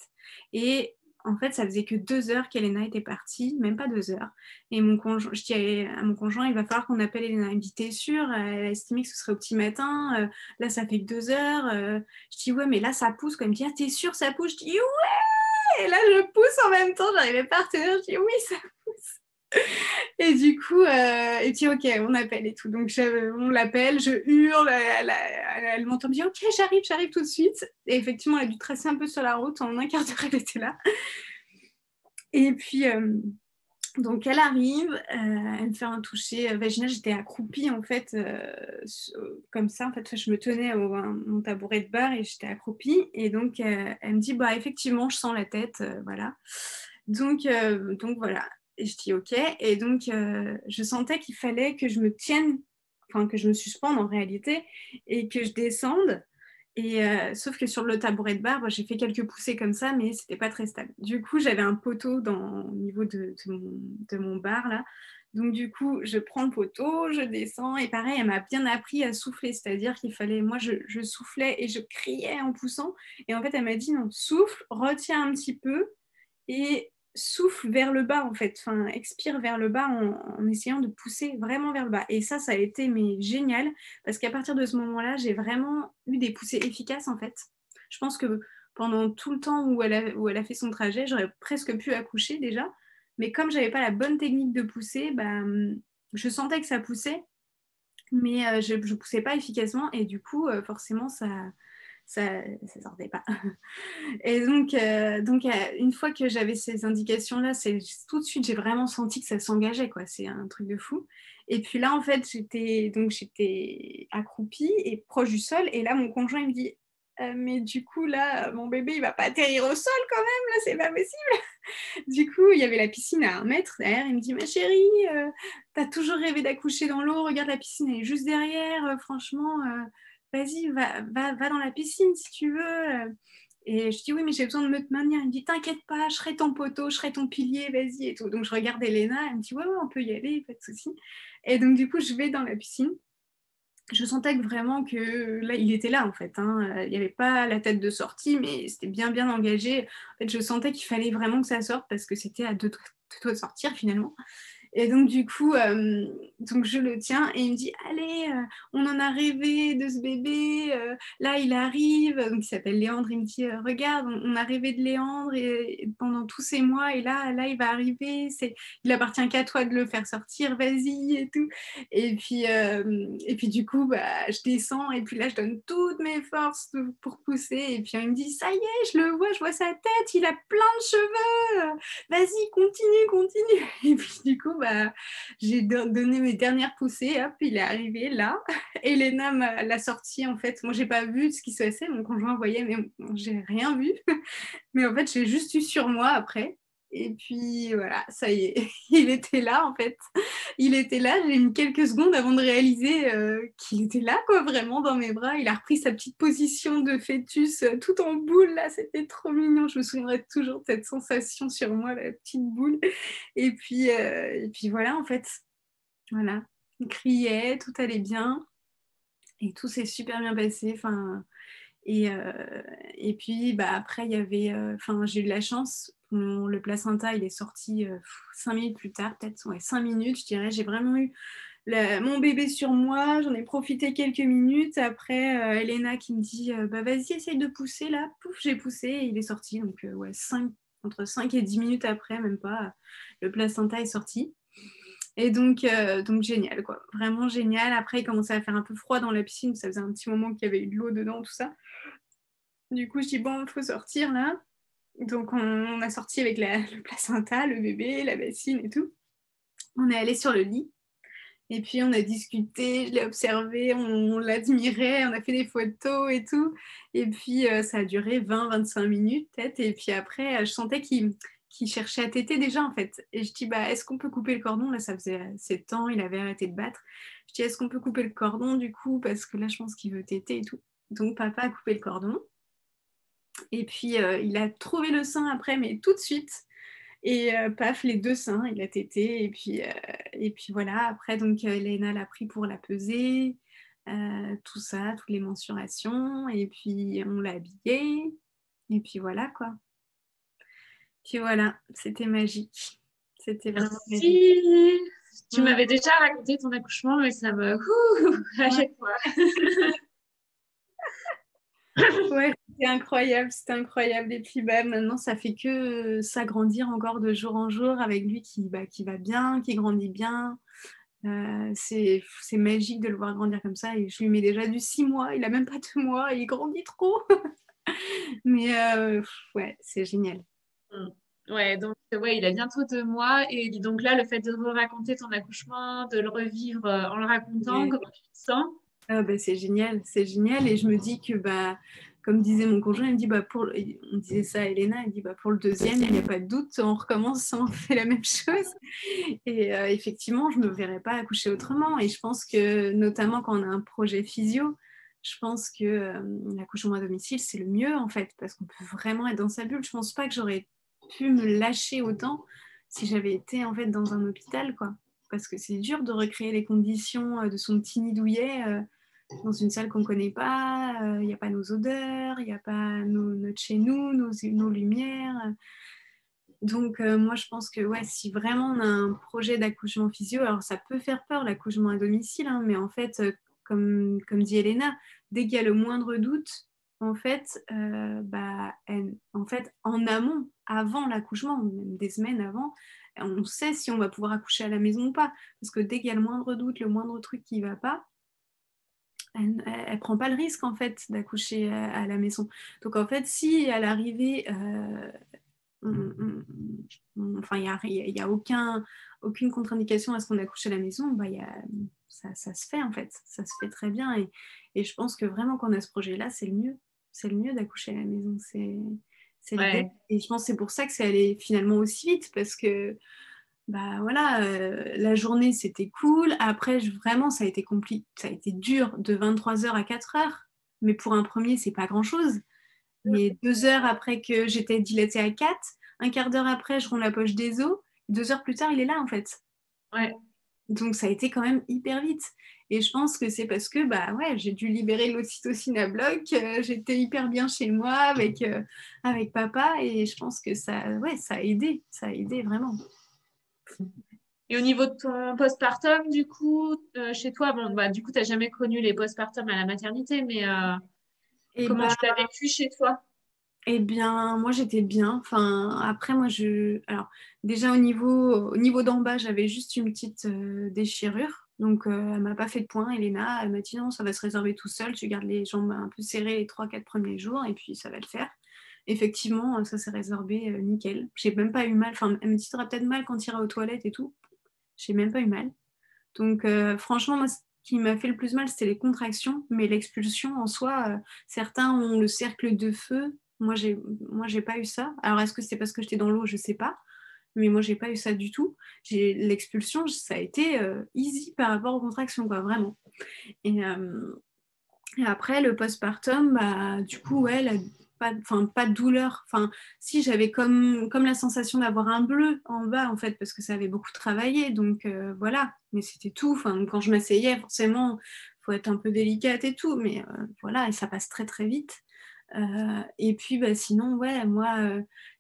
Et en fait, ça faisait que 2 heures qu'Elena était partie, même pas 2 heures. Et je dis à mon conjoint, il va falloir qu'on appelle Elena. Il me dit, t'es sûre? Elle a estimé que ce serait au petit matin. Là, ça fait que 2 heures. Je dis, ouais, mais là, ça pousse. Quand il me dit, ah, t'es sûre, ça pousse? Je dis, ouais! Et là, je pousse en même temps. J'arrivais pas à retenir. Je dis, oui, ça pousse. Et du coup, et puis ok, on appelle et tout. Donc on l'appelle, je hurle, elle m'entend bien, ok, j'arrive tout de suite. Et effectivement, elle a dû tracer un peu sur la route, en un quart d'heure, elle était là. Et puis, donc elle arrive, elle me fait un toucher vaginal, j'étais accroupie en fait, comme ça, en fait, je me tenais à mon tabouret de bar et j'étais accroupie. Et donc, elle me dit, bah effectivement, je sens la tête, voilà. Donc voilà. Et je dis ok. Et donc, je sentais qu'il fallait que je me tienne, enfin que je me suspende en réalité, et que je descende. Et sauf que sur le tabouret de bar, j'ai fait quelques poussées comme ça, mais c'était pas très stable. Du coup, j'avais un poteau au niveau de mon bar là. Donc du coup, je prends le poteau, je descends et pareil, elle m'a bien appris à souffler, c'est-à-dire qu'il fallait, moi, je soufflais et je criais en poussant. Et en fait, elle m'a dit non, souffle, retiens un petit peu et souffle vers le bas en fait, enfin expire vers le bas en essayant de pousser vraiment vers le bas. Et ça a été mais génial parce qu'à partir de ce moment-là, j'ai vraiment eu des poussées efficaces en fait. Je pense que pendant tout le temps où elle a fait son trajet, j'aurais presque pu accoucher déjà, mais comme j'avais pas la bonne technique de pousser, bah, je sentais que ça poussait, mais je ne poussais pas efficacement et du coup, forcément, ça sortait pas. Et donc, une fois que j'avais ces indications-là, tout de suite, j'ai vraiment senti que ça s'engageait, quoi. C'est un truc de fou. Et puis là, en fait, j'étais accroupie et proche du sol. Et là, mon conjoint, il me dit, mais du coup, là, mon bébé, il va pas atterrir au sol quand même, là, c'est pas possible. Du coup, il y avait la piscine à 1 mètre derrière. Il me dit, ma chérie, t'as toujours rêvé d'accoucher dans l'eau. Regarde, la piscine, elle est juste derrière. Franchement, vas-y, va dans la piscine si tu veux. Et je dis, oui, mais j'ai besoin de me tenir. Il me dit, t'inquiète pas, je serai ton poteau, je serai ton pilier, vas-y et tout. Donc, je regarde Elena. Elle me dit, ouais, on peut y aller, pas de souci. Et donc, du coup, je vais dans la piscine. Je sentais que vraiment que là, il était là en fait, hein. Il n'y avait pas la tête de sortie, mais c'était bien engagé. En fait, je sentais qu'il fallait vraiment que ça sorte parce que c'était à deux doigts de sortir finalement. Et donc, du coup, donc je le tiens et il me dit, allez, on en a rêvé de ce bébé. Là, il arrive. Donc, il s'appelle Léandre. Il me dit, regarde, on a rêvé de Léandre et pendant tous ces mois. Et là, il va arriver. Il appartient qu'à toi de le faire sortir. Vas-y et tout. Et puis du coup, bah, je descends. Et puis là, je donne toutes mes forces pour pousser. Et puis, il me dit, ça y est, je vois sa tête. Il a plein de cheveux. Vas-y, continue. Et puis du coup, bah, j'ai donné mes dernières poussées, hop, il est arrivé là. Elena l'a sorti en fait. Moi, j'ai pas vu ce qui se passait, mon conjoint voyait, mais j'ai rien vu. Mais en fait, j'ai juste eu sur moi après. Et puis voilà, ça y est, il était là en fait. Il était là, j'ai mis quelques secondes avant de réaliser qu'il était là, quoi, vraiment dans mes bras. Il a repris sa petite position de fœtus tout en boule, là, c'était trop mignon. Je me souviendrai toujours de cette sensation sur moi, la petite boule. Et puis voilà, en fait, voilà. Il criait, tout allait bien et tout s'est super bien passé. Enfin, et puis bah, après, il y avait, j'ai eu de la chance. Le placenta, il est sorti 5 minutes plus tard, peut-être ouais, 5 minutes, je dirais. J'ai vraiment eu mon bébé sur moi. J'en ai profité quelques minutes. Après, Elena qui me dit bah, vas-y, essaye de pousser là. Pouf, j'ai poussé et il est sorti. Donc, ouais, entre 5 et 10 minutes après, même pas, le placenta est sorti. Et donc génial, quoi. Vraiment génial. Après, il commençait à faire un peu froid dans la piscine. Ça faisait un petit moment qu'il y avait eu de l'eau dedans, tout ça. Du coup, je dis, bon, il faut sortir là. Donc, on a sorti avec le placenta, le bébé, la bassine et tout. On est allé sur le lit. Et puis, on a discuté, je l'ai observé, on l'admirait, on a fait des photos et tout. Et puis, ça a duré 20-25 minutes, peut-être. Et puis après, je sentais qu'il cherchait à téter déjà, en fait. Et je dis, bah, est-ce qu'on peut couper le cordon? Là, ça faisait 7 ans, il avait arrêté de battre. Je dis, est-ce qu'on peut couper le cordon, du coup? Parce que là, je pense qu'il veut téter et tout. Donc, papa a coupé le cordon. Et puis, il a trouvé le sein après, mais tout de suite. Et paf, les deux seins, il a tété. Et puis voilà, après, donc, Léna l'a pris pour la peser, tout ça, toutes les mensurations. Et puis, on l'a habillé. Et puis voilà, quoi. Puis voilà, c'était magique. C'était vraiment magique. Merci. Tu Mm. m'avais déjà raconté ton accouchement, mais ça me... à Ouais, chaque fois. ouais, c'était incroyable, c'était incroyable. Et puis bah, maintenant, ça fait que s'agrandir encore de jour en jour avec lui qui va bien, qui grandit bien. C'est magique de le voir grandir comme ça. Et je lui mets déjà du 6 mois, il a même pas 2 mois, il grandit trop. Mais ouais, c'est génial. Mm. Ouais, donc ouais, il a bientôt 2 mois. Et donc là, le fait de raconter ton accouchement, de le revivre en le racontant, Ouais. comment tu te sens? Ah, bah, c'est génial, c'est génial. Et je me dis que, bah, comme disait mon conjoint, il me dit, bah, on disait ça à Elena, il dit, bah, pour le deuxième, il n'y a pas de doute, on recommence, on fait la même chose. Et effectivement, je ne me verrais pas accoucher autrement. Et je pense que, notamment quand on a un projet physio, je pense que l'accouchement à domicile, c'est le mieux, en fait, parce qu'on peut vraiment être dans sa bulle. Je ne pense pas que j'aurais pu me lâcher autant si j'avais été, en fait, dans un hôpital, quoi. Parce que c'est dur de recréer les conditions de son petit nid douillet dans une salle qu'on ne connaît pas. Il n'y a pas nos odeurs, il n'y a pas notre chez nous, nos lumières. Donc, moi, je pense que ouais, si vraiment on a un projet d'accouchement physio, alors ça peut faire peur, l'accouchement à domicile, hein, mais en fait, comme dit Elena, dès qu'il y a le moindre doute, en fait, en fait, en amont, avant l'accouchement, même des semaines avant, on sait si on va pouvoir accoucher à la maison ou pas. Parce que dès qu'il y a le moindre doute, le moindre truc qui ne va pas, elle prend pas le risque en fait d'accoucher à la maison. Donc en fait, si à l'arrivée, enfin, il y a aucune contre-indication à ce qu'on accouche à la maison, bah, ça se fait en fait, ça se fait très bien. Et je pense que vraiment quand on a ce projet-là, c'est le mieux. C'est le mieux d'accoucher à la maison. C'est l'idée. Ouais. Et je pense que c'est pour ça que c'est allé finalement aussi vite, parce que bah voilà, la journée c'était cool. Après, vraiment, ça a été compliqué, ça a été dur de 23h à 4h. Mais pour un premier, c'est pas grand-chose. Mais 2 heures après que j'étais dilatée à 4, un quart d'heure après, je romps la poche des os. 2 heures plus tard, il est là en fait. Ouais. Donc ça a été quand même hyper vite. Et je pense que c'est parce que bah ouais, j'ai dû libérer l'ocytocine à bloc. J'étais hyper bien chez moi avec papa et je pense que ouais, ça a aidé vraiment. Et au niveau de ton postpartum, du coup, chez toi, bon, bah, du coup, tu n'as jamais connu les postpartum à la maternité, mais Et comment bah tu l'as vécu chez toi? Eh bien, moi j'étais bien. Enfin, après, alors, déjà au niveau d'en bas, j'avais juste une petite déchirure. Donc, elle m'a pas fait de point, Elena. Elle m'a dit non, ça va se résorber tout seul. Tu gardes les jambes un peu serrées les 3-4 premiers jours et puis ça va le faire. Effectivement, ça s'est résorbé nickel. J'ai même pas eu mal. Enfin, elle me dit, tu auras peut-être mal quand tu iras aux toilettes et tout. J'ai même pas eu mal. Donc, franchement, moi, ce qui m'a fait le plus mal, c'était les contractions, mais l'expulsion en soi, certains ont le cercle de feu. Moi, j'ai pas eu ça. Alors, est-ce que c'est parce que j'étais dans l'eau? Je sais pas. Mais moi, j'ai pas eu ça du tout. L'expulsion, ça a été easy par rapport aux contractions, quoi, vraiment. Et, et après, le postpartum, bah, du coup, ouais, pas de douleur. Enfin, si, j'avais comme la sensation d'avoir un bleu en bas, en fait, parce que ça avait beaucoup travaillé. Donc, voilà. Mais c'était tout. Enfin, quand je m'asseyais, forcément, il faut être un peu délicate et tout. Mais voilà, et ça passe très, très vite. Et puis, bah, sinon, ouais, moi,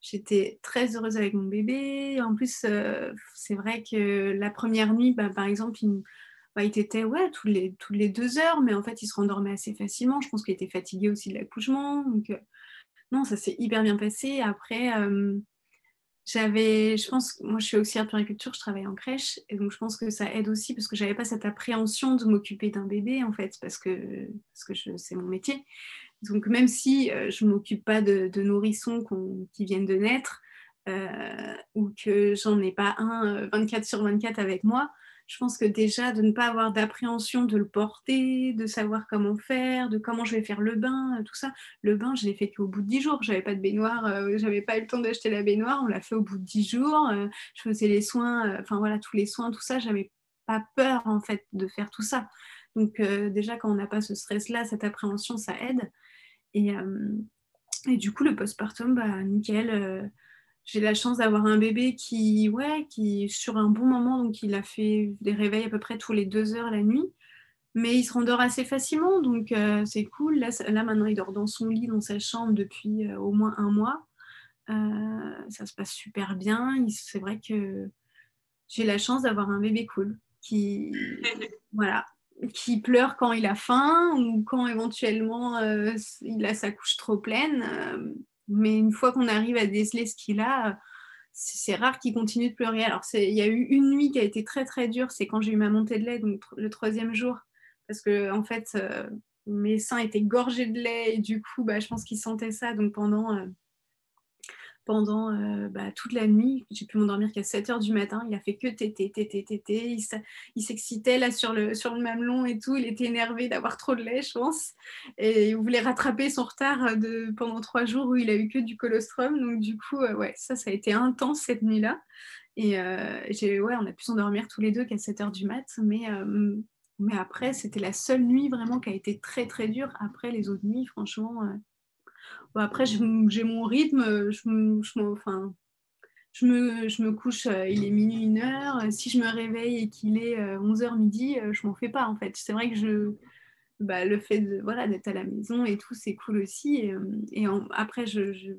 j'étais très heureuse avec mon bébé. En plus, c'est vrai que la première nuit, bah, par exemple, bah, il était ouais, toutes les 2 heures, mais en fait, il se rendormait assez facilement. Je pense qu'il était fatigué aussi de l'accouchement. Donc, non, ça s'est hyper bien passé. Après, je pense, moi, je suis auxiliaire de puériculture, je travaille en crèche, et donc je pense que ça aide aussi parce que j'avais pas cette appréhension de m'occuper d'un bébé, en fait, parce que c'est mon métier. Donc, même si je ne m'occupe pas de nourrissons qui viennent de naître ou que j'en ai pas un 24/24 avec moi, je pense que déjà de ne pas avoir d'appréhension de le porter, de savoir comment faire, de comment je vais faire le bain, tout ça. Le bain, je l'ai fait qu'au bout de 10 jours. J'avais pas de baignoire, j'avais pas eu le temps d'acheter la baignoire. On l'a fait au bout de 10 jours. Je faisais les soins, enfin voilà, tous les soins, tout ça. J'avais pas peur en fait de faire tout ça. Donc déjà, quand on n'a pas ce stress-là, cette appréhension, ça aide. Et, et du coup, le postpartum, bah, nickel. J'ai la chance d'avoir un bébé ouais, qui, sur un bon moment, donc il a fait des réveils à peu près tous les 2 heures la nuit, mais il se rendort assez facilement, donc c'est cool. Là, maintenant, il dort dans son lit, dans sa chambre depuis au moins un mois. Ça se passe super bien. C'est vrai que j'ai la chance d'avoir un bébé cool voilà, qui pleure quand il a faim ou quand éventuellement il a sa couche trop pleine. Mais une fois qu'on arrive à déceler ce qu'il a, c'est rare qu'il continue de pleurer. Alors, il y a eu une nuit qui a été très très dure, c'est quand j'ai eu ma montée de lait, donc le troisième jour, parce que en fait, mes seins étaient gorgés de lait et du coup, bah, je pense qu'il sentait ça. Donc pendant bah, toute la nuit. J'ai pu m'endormir qu'à 7h du matin. Il a fait que téter, téter, téter. Il s'excitait là sur le mamelon et tout. Il était énervé d'avoir trop de lait, je pense. Et il voulait rattraper son retard pendant 3 jours où il a eu que du colostrum. Donc du coup, ouais, ça a été intense cette nuit-là. Et ouais, on a pu s'endormir tous les deux qu'à 7h du mat. Mais après, c'était la seule nuit vraiment qui a été très très dure. Après, les autres nuits, franchement, bon, après, j'ai mon rythme, enfin, je me couche, il est minuit, 1 heure. Si je me réveille et qu'il est 11h midi, je m'en fais pas en fait. C'est vrai que bah, le fait voilà, d'être à la maison et tout, c'est cool aussi. Après, je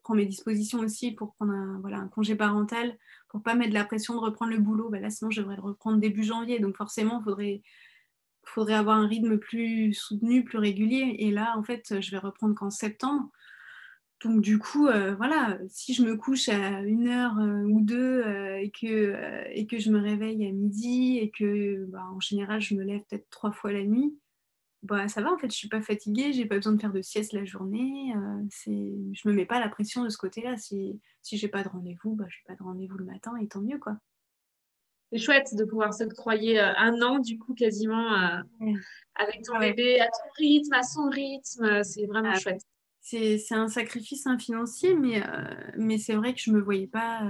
prends mes dispositions aussi pour prendre voilà, un congé parental, pour pas mettre la pression de reprendre le boulot. Bah, là, sinon, je devrais le reprendre début janvier. Donc forcément, il faudrait faudrait avoir un rythme plus soutenu, plus régulier. Et là, en fait, je vais reprendre qu'en septembre. Donc du coup, voilà, si je me couche à 1 heure ou deux et que je me réveille à midi et que bah, en général je me lève peut-être 3 fois la nuit, bah, ça va en fait, je suis pas fatiguée, j'ai pas besoin de faire de sieste la journée. Je me mets pas la pression de ce côté-là. Si j'ai pas de rendez-vous, bah, j'ai pas de rendez-vous le matin et tant mieux quoi. C'est chouette de pouvoir s'octroyer 1 an, du coup, quasiment Ouais. avec ton Ah ouais. bébé, à ton rythme, à son rythme. C'est vraiment Ah, chouette. c'est un sacrifice financier, mais c'est vrai que je me voyais pas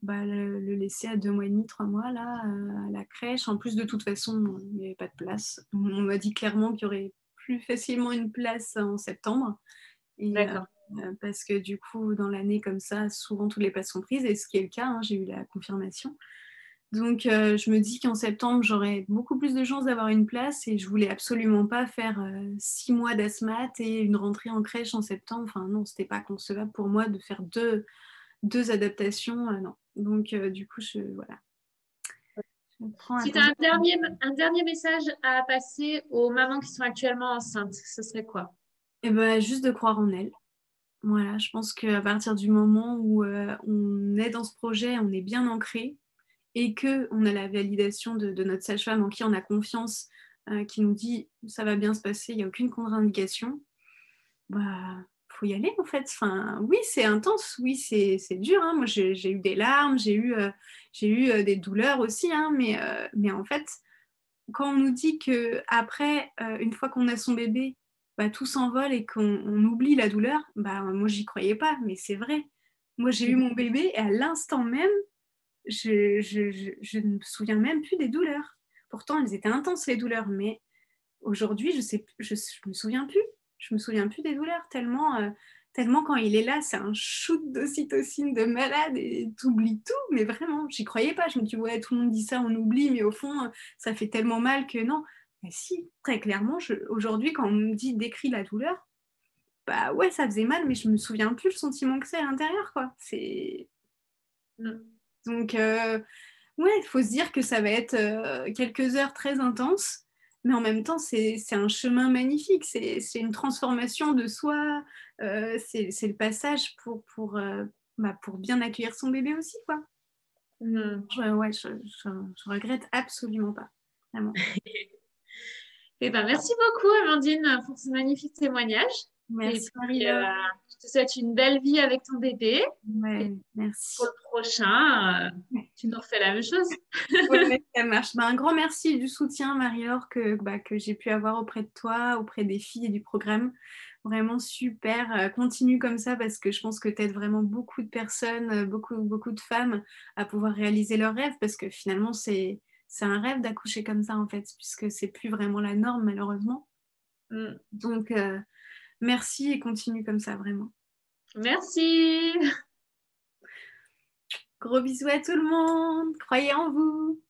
bah, le laisser à 2 mois et demi, 3 mois là, à la crèche. En plus, de toute façon, il n'y avait pas de place. On m'a dit clairement qu'il y aurait plus facilement une place en septembre. Et D'accord. parce que du coup, dans l'année comme ça, souvent toutes les places sont prises, et ce qui est le cas, hein, j'ai eu la confirmation. Donc, je me dis qu'en septembre, j'aurai beaucoup plus de chances d'avoir une place et je voulais absolument pas faire 6 mois d'asthmat et une rentrée en crèche en septembre. Enfin, non, c'était pas concevable pour moi de faire deux adaptations. Non. Donc, du coup, voilà, je prends un Si tu peu. as un dernier message à passer aux mamans qui sont actuellement enceintes, ce serait quoi? Et ben, juste de croire en elles. Voilà, je pense qu'à partir du moment où on est dans ce projet, on est bien ancré et que on a la validation de notre sage-femme en qui on a confiance, qui nous dit ça va bien se passer, il n'y a aucune contre-indication, bah faut y aller en fait. Enfin, oui, c'est intense, oui, c'est dur, hein. Moi, j'ai eu des larmes, j'ai eu des douleurs aussi, hein, mais en fait, quand on nous dit que après, une fois qu'on a son bébé, bah, tout s'envole et qu'on oublie la douleur, bah, moi, j'y croyais pas, mais c'est vrai. Moi, j'ai eu mon bébé et à l'instant même, je ne me souviens même plus des douleurs. Pourtant, elles étaient intenses, les douleurs, mais aujourd'hui, je me souviens plus. Je me souviens plus des douleurs, tellement quand il est là, c'est un shoot d'ocytocine de malade et t'oublies tout, mais vraiment, j'y croyais pas. Je me dis, ouais, tout le monde dit ça, on oublie, mais au fond, ça fait tellement mal que non. Mais si, très clairement, aujourd'hui, quand on me dit décrit la douleur, bah ouais, ça faisait mal, mais je me souviens plus le sentiment que c'est à l'intérieur, quoi. Mm. Donc, ouais, il faut se dire que ça va être quelques heures très intenses, mais en même temps, c'est un chemin magnifique. C'est une transformation de soi. C'est le passage bah, pour bien accueillir son bébé aussi, quoi. Mm. Ouais, je regrette absolument pas. Vraiment. Eh ben, merci beaucoup, Amandine, pour ce magnifique témoignage. Et Merci, puis, Marie-Laure. je te souhaite une belle vie avec ton bébé. Et Ouais, pour le merci. prochain, tu nous refais la même chose. Ouais, ça marche. Bah, un grand merci du soutien, Marie-Laure, que j'ai pu avoir auprès de toi, auprès des filles et du programme. Vraiment super. Continue comme ça parce que je pense que tu aides vraiment beaucoup de personnes, beaucoup de femmes à pouvoir réaliser leurs rêves parce que finalement, c'est un rêve d'accoucher comme ça, en fait, puisque c'est plus vraiment la norme, malheureusement. Mm. Donc, merci et continue comme ça, vraiment. Merci. Gros bisous à tout le monde. Croyez en vous.